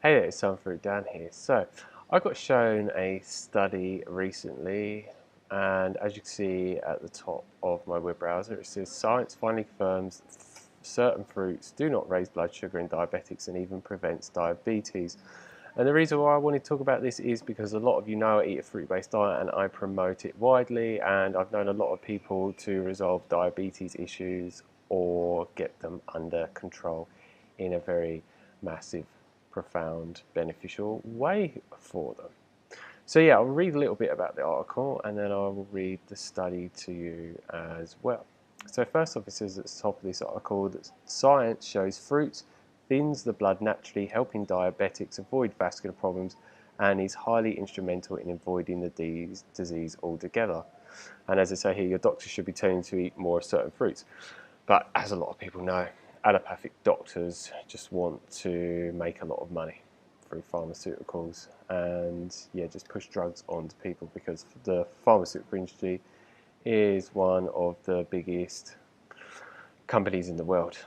Hey there, it's Sun Fruit Dan here. So, I got shown a study recently, and as you can see at the top of my web browser, it says science finally confirms certain fruits do not raise blood sugar in diabetics and even prevents diabetes. And the reason why I wanted to talk about this is because a lot of you know I eat a fruit-based diet and I promote it widely, and I've known a lot of people to resolve diabetes issues or get them under control in a very massive, profound, beneficial way for them. So yeah, I'll read a little bit about the article and then I will read the study to you as well. So first off, it says at the top of this article that science shows fruits thins the blood naturally, helping diabetics avoid vascular problems, and is highly instrumental in avoiding the disease altogether. And as I say here, your doctor should be telling you to eat more of certain fruits. But as a lot of people know, allopathic doctors just want to make a lot of money through pharmaceuticals and just push drugs onto people, because the pharmaceutical industry is one of the biggest companies in the world,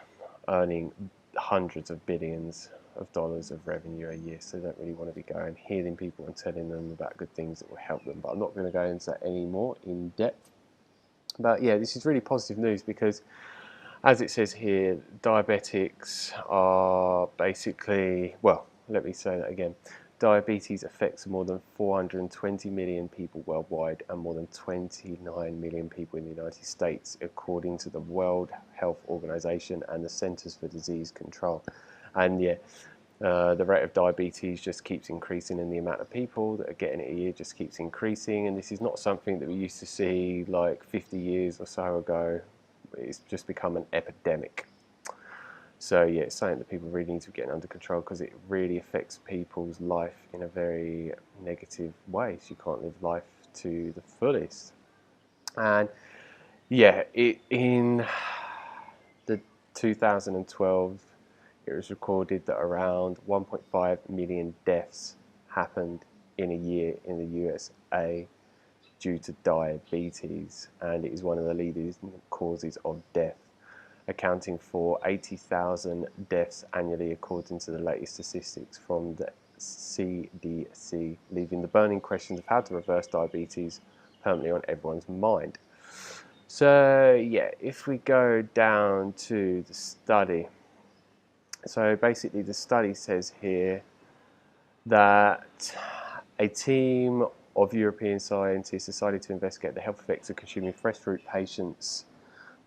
earning hundreds of billions of dollars of revenue a year. So they don't really want to be going healing people and telling them about good things that will help them. But I'm not going to go into that any more in depth. But yeah, this is really positive news because, as it says here, diabetics are basically, well, let me say that again. Diabetes affects more than 420 million people worldwide and more than 29 million people in the United States, according to the World Health Organization and the Centers for Disease Control. And the rate of diabetes just keeps increasing, and the amount of people that are getting it a year just keeps increasing. And this is not something that we used to see like 50 years or so ago. It's just become an epidemic. So yeah, it's something that people really need to be getting under control, because it really affects people's life in a very negative way. So you can't live life to the fullest. And yeah, in the 2012, it was recorded that around 1.5 million deaths happened in a year in the USA due to diabetes, and it is one of the leading causes of death, accounting for 80,000 deaths annually according to the latest statistics from the CDC, leaving the burning questions of how to reverse diabetes permanently on everyone's mind. So yeah, if we go down to the study, so basically the study says here that a team of European scientists decided to investigate the health effects of consuming fresh fruit patients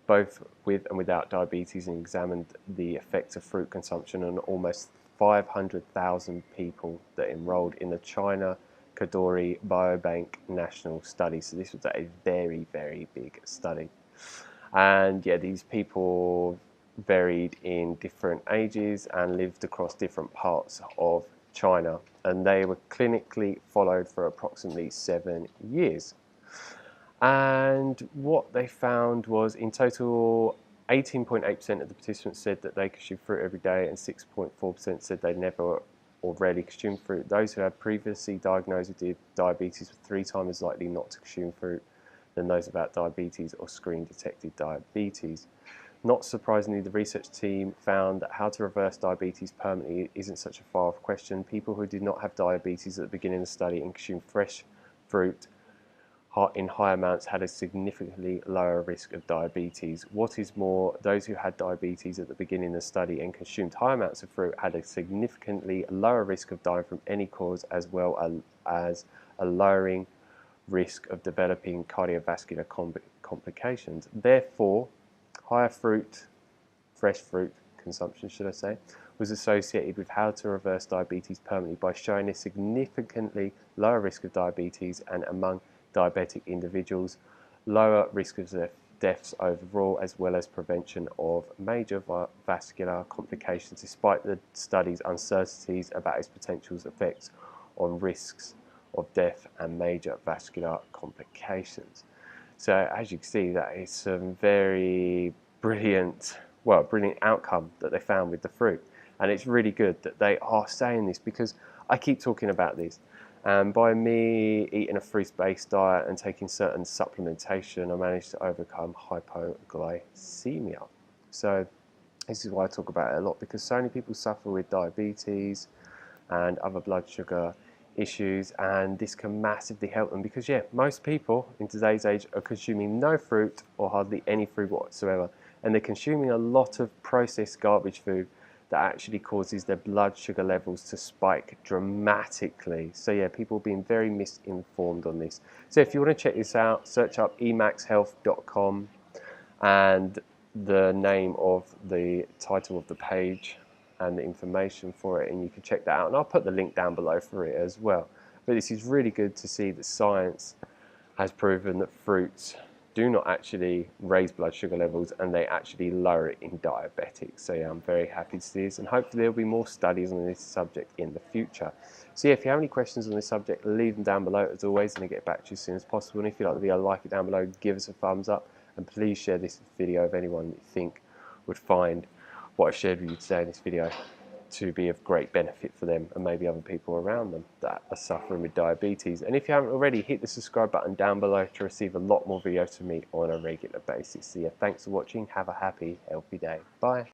both with and without diabetes, and examined the effects of fruit consumption on almost 500,000 people that enrolled in the China Kadoorie Biobank National Study. So this was a very, very big study. And yeah, these people varied in different ages and lived across different parts of China, and they were clinically followed for approximately 7 years. And what they found was, in total, 18.8% of the participants said that they consume fruit every day, and 6.4% said they never or rarely consumed fruit. Those who had previously diagnosed with diabetes were 3 times as likely not to consume fruit than those without diabetes or screen-detected diabetes. Not surprisingly, the research team found that how to reverse diabetes permanently isn't such a far-off question. People who did not have diabetes at the beginning of the study and consumed fresh fruit in high amounts had a significantly lower risk of diabetes. What is more, those who had diabetes at the beginning of the study and consumed high amounts of fruit had a significantly lower risk of dying from any cause, as well as a lowering risk of developing cardiovascular complications. Therefore, higher fresh fruit consumption, should I say, was associated with how to reverse diabetes permanently by showing a significantly lower risk of diabetes, and among diabetic individuals, lower risk of deaths overall, as well as prevention of major vascular complications, despite the study's uncertainties about its potential effects on risks of death and major vascular complications. So as you can see, that is some very brilliant outcome that they found with the fruit. And it's really good that they are saying this, because I keep talking about this. And by me eating a fruit-based diet and taking certain supplementation, I managed to overcome hypoglycemia. So this is why I talk about it a lot, because so many people suffer with diabetes, and other blood sugar issues, and this can massively help them because yeah, most people in today's age are consuming no fruit or hardly any fruit whatsoever, and they're consuming a lot of processed garbage food that actually causes their blood sugar levels to spike dramatically. So yeah, people being very misinformed on this. So if you want to check this out, search up emaxhealth.com and the name of the title of the page and the information for it, and you can check that out, and I'll put the link down below for it as well. But this is really good to see that science has proven that fruits do not actually raise blood sugar levels, and they actually lower it in diabetics. So yeah, I'm very happy to see this, and hopefully there'll be more studies on this subject in the future. So yeah, if you have any questions on this subject, leave them down below as always, and I'll get back to you as soon as possible. And if you like the video, like it down below, give us a thumbs up, and please share this video with anyone that you think would find what I've shared with you today in this video to be of great benefit for them and maybe other people around them that are suffering with diabetes. And if you haven't already, hit the subscribe button down below to receive a lot more videos from me on a regular basis. So yeah, thanks for watching. Have a happy, healthy day. Bye.